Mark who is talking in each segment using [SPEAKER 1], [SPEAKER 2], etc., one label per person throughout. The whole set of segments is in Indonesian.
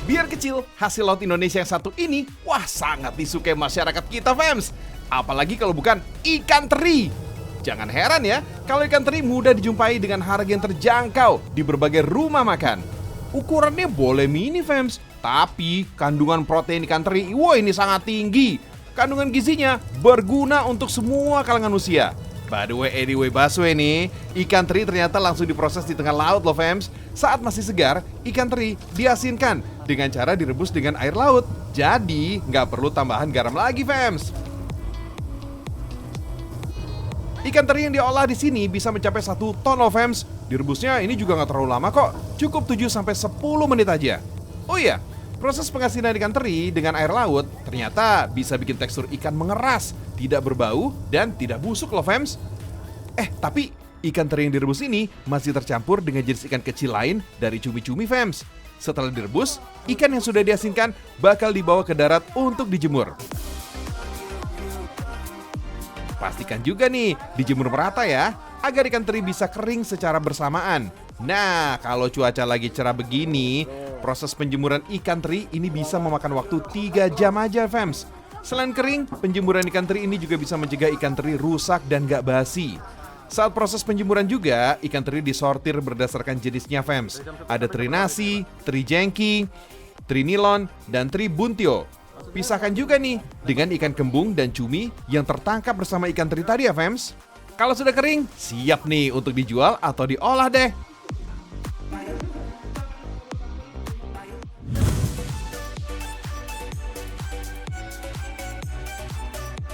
[SPEAKER 1] Biar kecil, hasil laut Indonesia yang satu ini, wah sangat disukai masyarakat kita, fams. Apalagi kalau bukan ikan teri. Jangan heran ya, kalau ikan teri mudah dijumpai dengan harga yang terjangkau di berbagai rumah makan. Ukurannya boleh mini, fams, tapi kandungan protein ikan teri, wah ini sangat tinggi. Kandungan gizinya berguna untuk semua kalangan usia. By the way, anyway, Baswe nih, ikan teri ternyata langsung diproses di tengah laut loh, fams. Saat masih segar, ikan teri diasinkan dengan cara direbus dengan air laut. Jadi, nggak perlu tambahan garam lagi, fams. Ikan teri yang diolah di sini bisa mencapai 1 ton loh, fams. Direbusnya ini juga nggak terlalu lama kok, cukup 7-10 menit aja. Oh iya, proses pengasinan ikan teri dengan air laut ternyata bisa bikin tekstur ikan mengeras, tidak berbau, dan tidak busuk loh, fams. Tapi ikan teri yang direbus ini masih tercampur dengan jenis ikan kecil lain dari cumi-cumi, fams. Setelah direbus, ikan yang sudah diasinkan bakal dibawa ke darat untuk dijemur. Pastikan juga nih, dijemur merata ya, agar ikan teri bisa kering secara bersamaan. Nah, kalau cuaca lagi cerah begini, proses penjemuran ikan teri ini bisa memakan waktu 3 jam aja, fams. Selain kering, penjemuran ikan teri ini juga bisa mencegah ikan teri rusak dan gak basi. Saat proses penjemuran juga, ikan teri disortir berdasarkan jenisnya, fams. Ada teri nasi, teri jengki, teri nilon, dan teri buntio. Pisahkan juga nih dengan ikan kembung dan cumi yang tertangkap bersama ikan teri tadi ya, fams. Kalau sudah kering, siap nih untuk dijual atau diolah deh.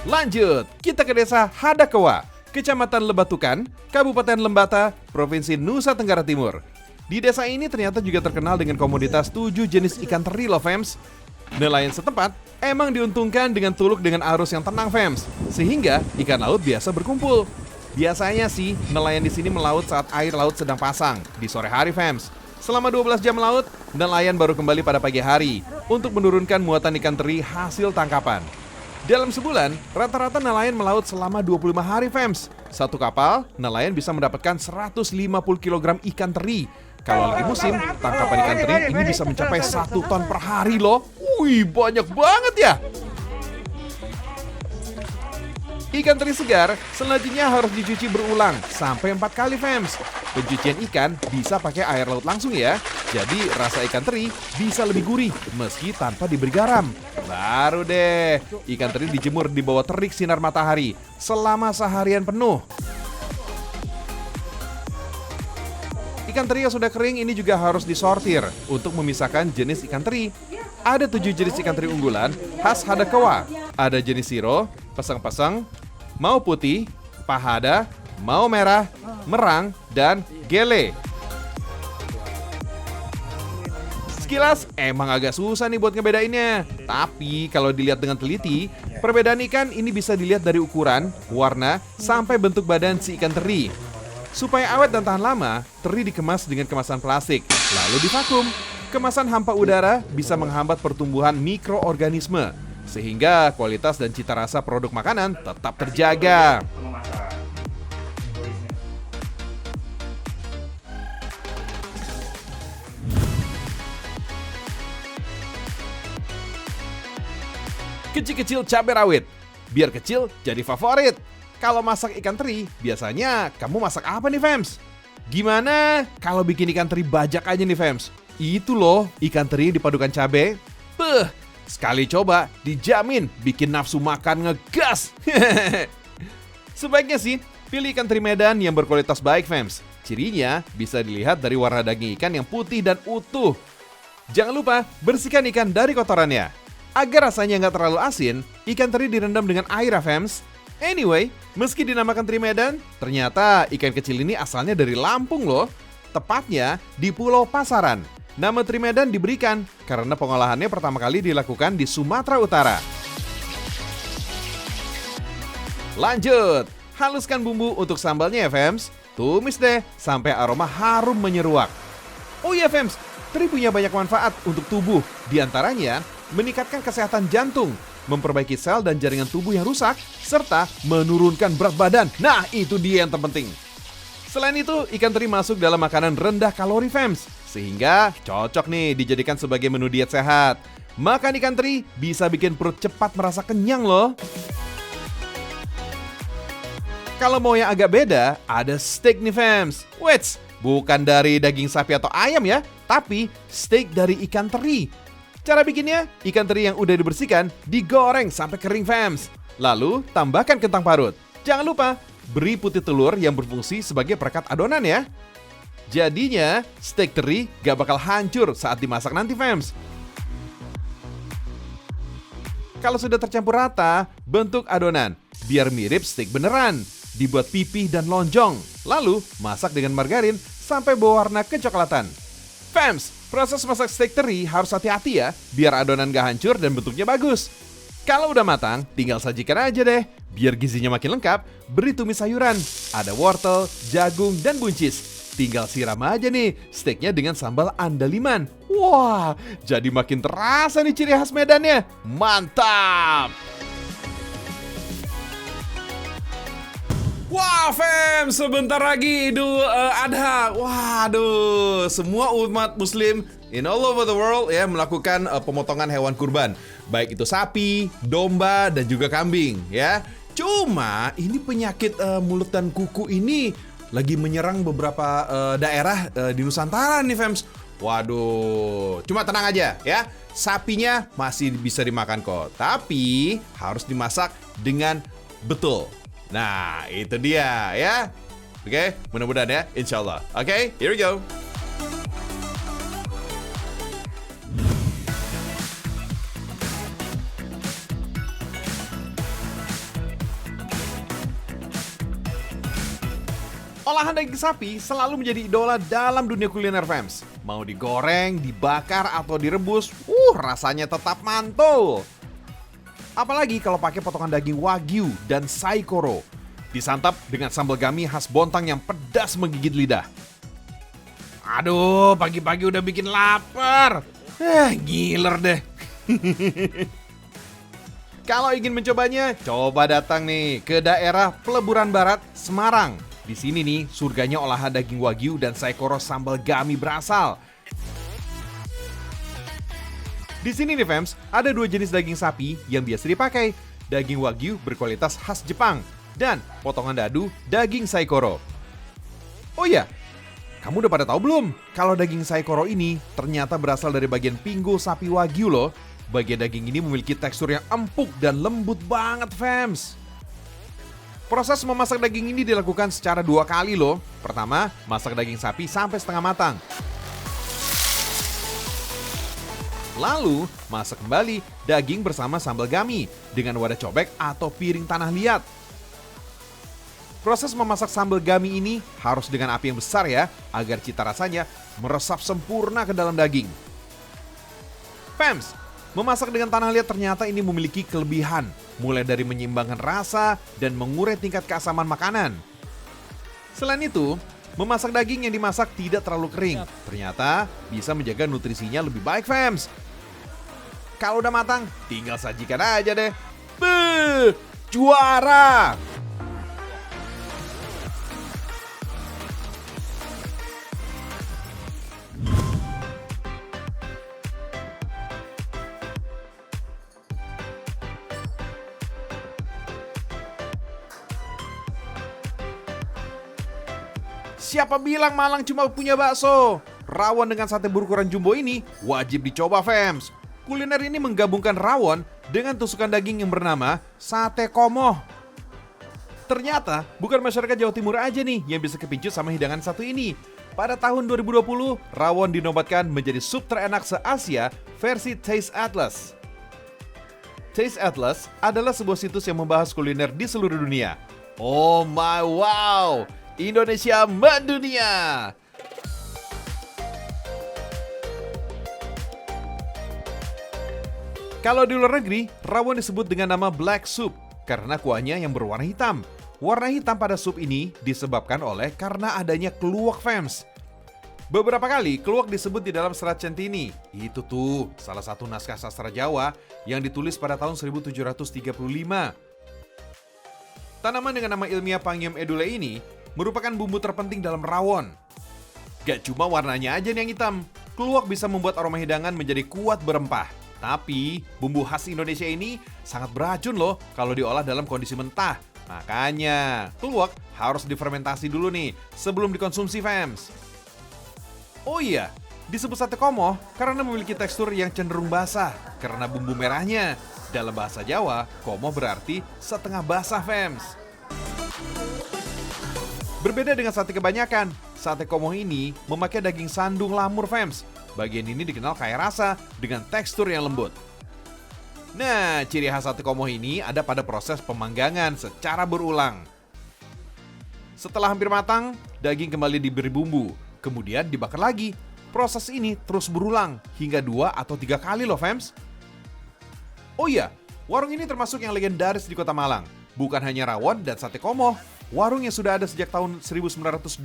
[SPEAKER 1] Lanjut, kita ke desa Hadakewa, Kecamatan Lebatukan, Kabupaten Lembata, Provinsi Nusa Tenggara Timur. Di desa ini ternyata juga terkenal dengan komoditas 7 jenis ikan teri loh, fams. Nelayan setempat emang diuntungkan dengan tuluk dengan arus yang tenang, fams, sehingga ikan laut biasa berkumpul. Biasanya sih, nelayan di sini melaut saat air laut sedang pasang, di sore hari, fams. Selama 12 jam melaut, nelayan baru kembali pada pagi hari untuk menurunkan muatan ikan teri hasil tangkapan. Dalam sebulan, rata-rata nelayan melaut selama 25 hari, fams. Satu kapal, nelayan bisa mendapatkan 150 kg ikan teri. Kalau lagi musim, tangkapan ikan teri ini bisa mencapai 1 ton per hari loh. Wih, banyak banget ya. Ikan teri segar selanjutnya harus dicuci berulang sampai 4 kali, fams. Pencucian ikan bisa pakai air laut langsung ya. Jadi rasa ikan teri bisa lebih gurih meski tanpa diberi garam. Baru deh, ikan teri dijemur di bawah terik sinar matahari selama seharian penuh. Ikan teri yang sudah kering ini juga harus disortir untuk memisahkan jenis ikan teri. Ada 7 jenis ikan teri unggulan khas Hadakewa. Ada jenis siro, peseng-peseng, mau putih, pahada, mau merah, merang, dan gele. Sekilas emang agak susah nih buat ngebedainnya. Tapi kalau dilihat dengan teliti, perbedaan ikan ini bisa dilihat dari ukuran, warna, sampai bentuk badan si ikan teri. Supaya awet dan tahan lama, teri dikemas dengan kemasan plastik, lalu divakum. Kemasan hampa udara bisa menghambat pertumbuhan mikroorganisme, sehingga kualitas dan cita rasa produk makanan tetap terjaga. Kecil-kecil cabai rawit, biar kecil jadi favorit. Kalau masak ikan teri, biasanya kamu masak apa nih, fams? Gimana kalau bikin ikan teri bajak aja nih, fams? Itu loh, ikan teri dipadukan cabai. Sekali coba, dijamin bikin nafsu makan ngegas. Sebaiknya sih, pilih ikan teri Medan yang berkualitas baik, fams. Cirinya bisa dilihat dari warna daging ikan yang putih dan utuh. Jangan lupa bersihkan ikan dari kotorannya. Agar rasanya nggak terlalu asin, ikan teri direndam dengan air, fams. Anyway, meski dinamakan teri Medan, ternyata ikan kecil ini asalnya dari Lampung loh. Tepatnya di Pulau Pasaran. Nama teri Medan diberikan karena pengolahannya pertama kali dilakukan di Sumatera Utara. Lanjut, haluskan bumbu untuk sambalnya ya, fams. Tumis deh sampai aroma harum menyeruak. Oh iya, fams, teri punya banyak manfaat untuk tubuh. Di antaranya, meningkatkan kesehatan jantung, memperbaiki sel dan jaringan tubuh yang rusak, serta menurunkan berat badan. Nah, itu dia yang terpenting. Selain itu, ikan teri masuk dalam makanan rendah kalori, fams. sehingga cocok nih dijadikan sebagai menu diet sehat. Makan ikan teri bisa bikin perut cepat merasa kenyang loh. Kalau mau yang agak beda, ada steak nih fams. Wait, bukan dari daging sapi atau ayam ya, tapi steak dari ikan teri. Cara bikinnya, ikan teri yang udah dibersihkan digoreng sampai kering fams. Lalu tambahkan kentang parut. Jangan lupa, beri putih telur yang berfungsi sebagai perekat adonan ya. Jadinya, steak teri gak bakal hancur saat dimasak nanti fams. Kalau sudah tercampur rata, bentuk adonan biar mirip steak beneran. Dibuat pipih dan lonjong. Lalu, masak dengan margarin sampai berwarna kecoklatan. Fams, proses masak steak teri harus hati-hati ya, biar adonan gak hancur dan bentuknya bagus. Kalau udah matang, tinggal sajikan aja deh. Biar gizinya makin lengkap, beri tumis sayuran. Ada wortel, jagung, dan buncis. Tinggal siram aja nih steaknya dengan sambal andaliman. Wah, jadi makin terasa nih ciri khas Medannya. Mantap! Wah, fam, sebentar lagi Idul Adha. Waduh, semua umat muslim in all over the world ya melakukan pemotongan hewan kurban. Baik itu sapi, domba, dan juga kambing ya. Cuma ini penyakit mulut dan kuku ini lagi menyerang beberapa daerah di Nusantara nih, fams. Waduh, cuma tenang aja ya. Sapinya masih bisa dimakan kok, tapi harus dimasak dengan betul. Nah, itu dia ya. Oke, mudah-mudahan ya, insya Allah. Oke, here we go. Olahan daging sapi selalu menjadi idola dalam dunia kuliner fams. Mau digoreng, dibakar, atau direbus, rasanya tetap mantul. Apalagi kalau pakai potongan daging wagyu dan saikoro. Disantap dengan sambal gami khas Bontang yang pedas menggigit lidah. Aduh, pagi-pagi udah bikin lapar. Giler deh. Kalau ingin mencobanya, coba datang nih ke daerah Peleburan Barat, Semarang. Di sini nih, surganya olahan daging wagyu dan saikoro sambal gami berasal. Di sini nih fams, ada dua jenis daging sapi yang biasa dipakai. Daging wagyu berkualitas khas Jepang dan potongan dadu daging saikoro. Oh ya, kamu udah pada tahu belum? Kalau daging saikoro ini ternyata berasal dari bagian pinggul sapi wagyu loh. Bagian daging ini memiliki tekstur yang empuk dan lembut banget fams. Proses memasak daging ini dilakukan secara 2 kali loh. Pertama, masak daging sapi sampai setengah matang. Lalu, masak kembali daging bersama sambal gami dengan wadah cobek atau piring tanah liat. Proses memasak sambal gami ini harus dengan api yang besar ya, agar cita rasanya meresap sempurna ke dalam daging. Fams, memasak dengan tanah liat ternyata ini memiliki kelebihan, mulai dari menyeimbangkan rasa dan mengurai tingkat keasaman makanan. Selain itu, memasak daging yang dimasak tidak terlalu kering. Ternyata bisa menjaga nutrisinya lebih baik, fams. Kalau udah matang, tinggal sajikan aja deh. Beuh, juara! Siapa bilang Malang cuma punya bakso? Rawon dengan sate berukuran jumbo ini wajib dicoba, fams. Kuliner ini menggabungkan rawon dengan tusukan daging yang bernama sate komoh. Ternyata bukan masyarakat Jawa Timur aja nih yang bisa kepincut sama hidangan satu ini. Pada tahun 2020, rawon dinobatkan menjadi sup terenak se-Asia versi Taste Atlas. Taste Atlas adalah sebuah situs yang membahas kuliner di seluruh dunia. Oh my wow! Indonesia mendunia. Kalau di luar negeri, rawon disebut dengan nama black soup karena kuahnya yang berwarna hitam. Warna hitam pada sup ini disebabkan oleh karena adanya keluak, fams. Beberapa kali keluak disebut di dalam Serat Centini. Itu tuh salah satu naskah sastra Jawa yang ditulis pada tahun 1735. Tanaman dengan nama ilmiah Pangium edule ini merupakan bumbu terpenting dalam rawon. Gak cuma warnanya aja nih yang hitam. Kluwak bisa membuat aroma hidangan menjadi kuat berempah. Tapi, bumbu khas Indonesia ini sangat beracun loh kalau diolah dalam kondisi mentah. Makanya, kluwak harus difermentasi dulu nih sebelum dikonsumsi, fams. Oh iya, disebut sate komoh karena memiliki tekstur yang cenderung basah karena bumbu merahnya. Dalam bahasa Jawa, komoh berarti setengah basah, fams. Berbeda dengan sate kebanyakan, sate komoh ini memakai daging sandung lamur, fams. Bagian ini dikenal kaya rasa dengan tekstur yang lembut. Nah, ciri khas sate komoh ini ada pada proses pemanggangan secara berulang. Setelah hampir matang, daging kembali diberi bumbu, kemudian dibakar lagi. Proses ini terus berulang hingga 2 atau 3 kali loh, fams. Oh iya, warung ini termasuk yang legendaris di Kota Malang. Bukan hanya rawon dan sate komoh, warung yang sudah ada sejak tahun 1925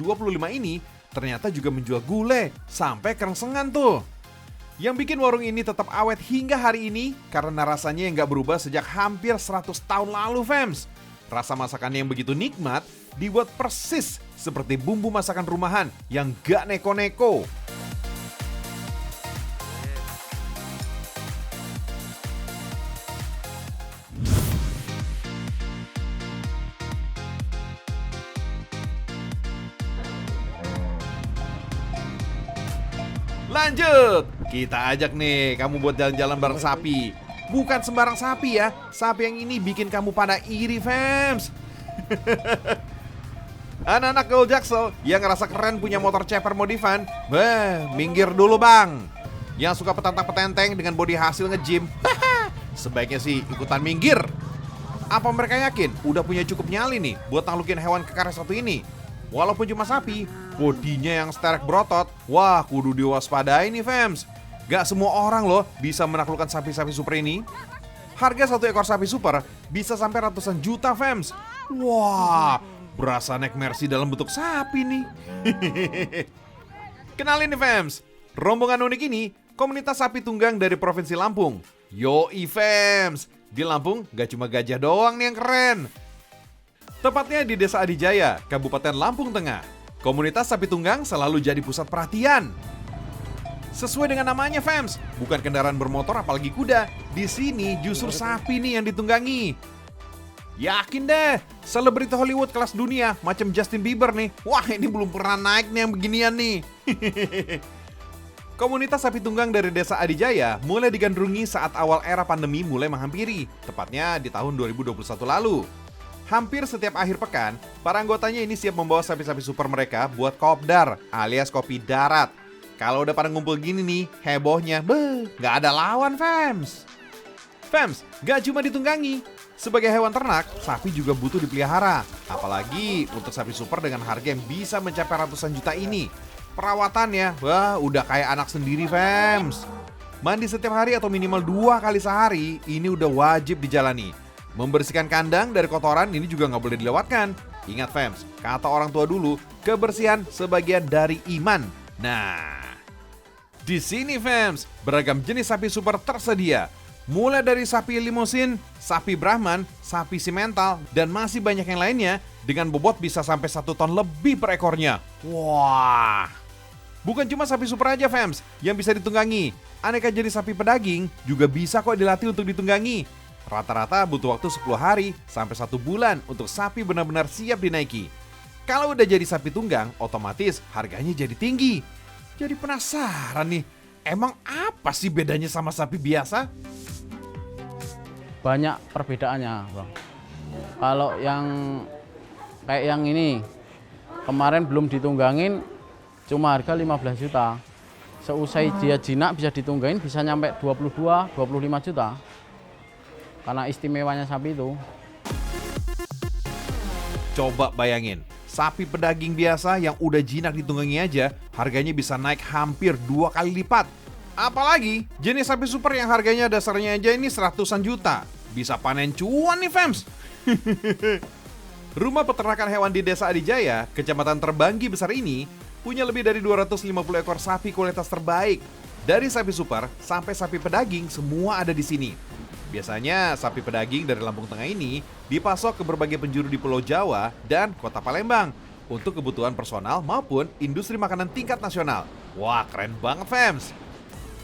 [SPEAKER 1] ini ternyata juga menjual gulai sampai kerengsengan tuh. Yang bikin warung ini tetap awet hingga hari ini karena rasanya yang gak berubah sejak hampir 100 tahun lalu, fams. Rasa masakannya yang begitu nikmat dibuat persis seperti bumbu masakan rumahan yang gak neko-neko. Lanjut, kita ajak nih kamu buat jalan-jalan bareng sapi. Bukan sembarang sapi ya, sapi yang ini bikin kamu pada iri, fams. Anak-anak gaul Jaksel yang ngerasa keren punya motor ceper modifan, minggir dulu bang. Yang suka petantang-petenteng dengan bodi hasil nge-gym, sebaiknya sih ikutan minggir. Apa mereka yakin udah punya cukup nyali nih buat naklukin hewan kekar satu ini? Walaupun cuma sapi, bodinya yang sterek berotot, wah kudu diwaspadai nih, fams. Gak semua orang loh bisa menaklukkan sapi-sapi super ini. Harga satu ekor sapi super bisa sampai ratusan juta, fams. Wah, berasa naik Mercy dalam bentuk sapi nih. Kenalin nih, fams, rombongan unik ini komunitas sapi tunggang dari Provinsi Lampung. Yoi, fams, di Lampung gak cuma gajah doang nih yang keren. Tepatnya di Desa Adijaya, Kabupaten Lampung Tengah. Komunitas sapi tunggang selalu jadi pusat perhatian. Sesuai dengan namanya, fams, bukan kendaraan bermotor apalagi kuda. Di sini justru sapi nih yang ditunggangi. Yakin deh, selebriti Hollywood kelas dunia macam Justin Bieber nih. Wah, ini belum pernah naik nih yang beginian nih. Komunitas sapi tunggang dari Desa Adijaya mulai digandrungi saat awal era pandemi mulai menghampiri, tepatnya di tahun 2021 lalu. Hampir setiap akhir pekan, para anggotanya ini siap membawa sapi-sapi super mereka buat kopdar alias kopi darat. Kalau udah pada ngumpul gini nih, hebohnya, gak ada lawan, fams. Fams, gak cuma ditunggangi. Sebagai hewan ternak, sapi juga butuh dipelihara. Apalagi untuk sapi super dengan harga yang bisa mencapai ratusan juta ini. Perawatannya, wah udah kayak anak sendiri, fams. Mandi setiap hari atau minimal 2 kali sehari, ini udah wajib dijalani. Membersihkan kandang dari kotoran ini juga nggak boleh dilewatkan. Ingat, fams, kata orang tua dulu, kebersihan sebagian dari iman. Nah, di sini, fams, beragam jenis sapi super tersedia. Mulai dari sapi limusin, sapi Brahman, sapi simental, dan masih banyak yang lainnya dengan bobot bisa sampai 1 ton lebih per ekornya. Wah! Bukan cuma sapi super aja, fams, yang bisa ditunggangi. Aneka jenis sapi pedaging juga bisa kok dilatih untuk ditunggangi. Rata-rata butuh waktu 10 hari sampai 1 bulan untuk sapi benar-benar siap dinaiki. Kalau udah jadi sapi tunggang, otomatis harganya jadi tinggi. Jadi penasaran nih, emang apa sih bedanya sama sapi biasa?
[SPEAKER 2] Banyak perbedaannya, bang. Kalau yang kayak yang ini, kemarin belum ditunggangin, cuma harga 15 juta. Seusai dia jinak bisa ditunggangin bisa nyampe 22-25 juta. Karena istimewanya sapi itu.
[SPEAKER 1] Coba bayangin, sapi pedaging biasa yang udah jinak ditunggangi aja, harganya bisa naik hampir 2 kali lipat. Apalagi jenis sapi super yang harganya dasarnya aja ini seratusan juta. Bisa panen cuan nih, fams. Rumah peternakan hewan di Desa Adijaya, Kecamatan Terbanggi besar ini, punya lebih dari 250 ekor sapi kualitas terbaik. Dari sapi super sampai sapi pedaging semua ada di sini. Biasanya sapi pedaging dari Lampung Tengah ini dipasok ke berbagai penjuru di Pulau Jawa dan Kota Palembang. untuk kebutuhan personal maupun industri makanan tingkat nasional. Wah, keren banget, fams!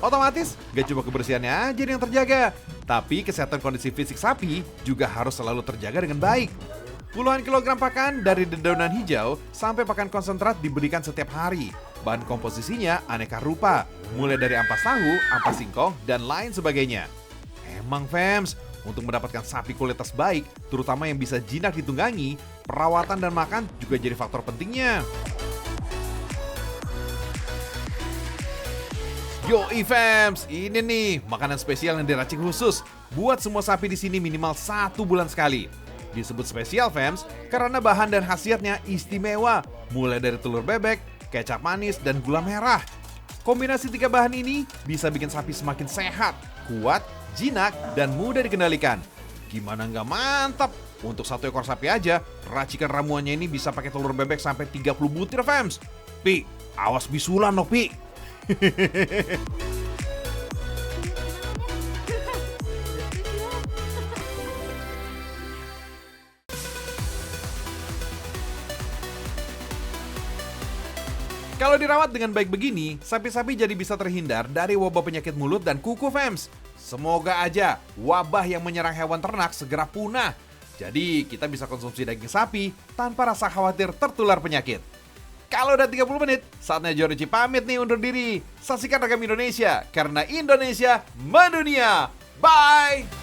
[SPEAKER 1] Otomatis, gak cuma kebersihannya aja yang terjaga, tapi kesehatan kondisi fisik sapi juga harus selalu terjaga dengan baik. Puluhan kilogram pakan dari dedaunan hijau sampai pakan konsentrat diberikan setiap hari. Bahan komposisinya aneka rupa, mulai dari ampas tahu, ampas singkong, dan lain sebagainya. Emang fams, untuk mendapatkan sapi kualitas baik, terutama yang bisa jinak ditunggangi, perawatan dan makan juga jadi faktor pentingnya. Yoi fams, ini nih makanan spesial yang diracik khusus buat semua sapi di sini minimal 1 bulan sekali. Disebut spesial fams karena bahan dan khasiatnya istimewa, mulai dari telur bebek, kecap manis, dan gula merah. Kombinasi 3 bahan ini bisa bikin sapi semakin sehat, kuat, jinak, dan mudah dikendalikan. Gimana nggak mantap? Untuk 1 ekor sapi aja, racikan ramuannya ini bisa pakai telur bebek sampai 30 butir fams. Pi, awas bisulan loh Pi. Kalau dirawat dengan baik begini, sapi-sapi jadi bisa terhindar dari wabah penyakit mulut dan kuku fams. Semoga aja wabah yang menyerang hewan ternak segera punah. Jadi kita bisa konsumsi daging sapi tanpa rasa khawatir tertular penyakit. Kalau udah 30 menit, saatnya Jorici pamit nih undur diri. Saksikan Rekam Indonesia, karena Indonesia mendunia. Bye!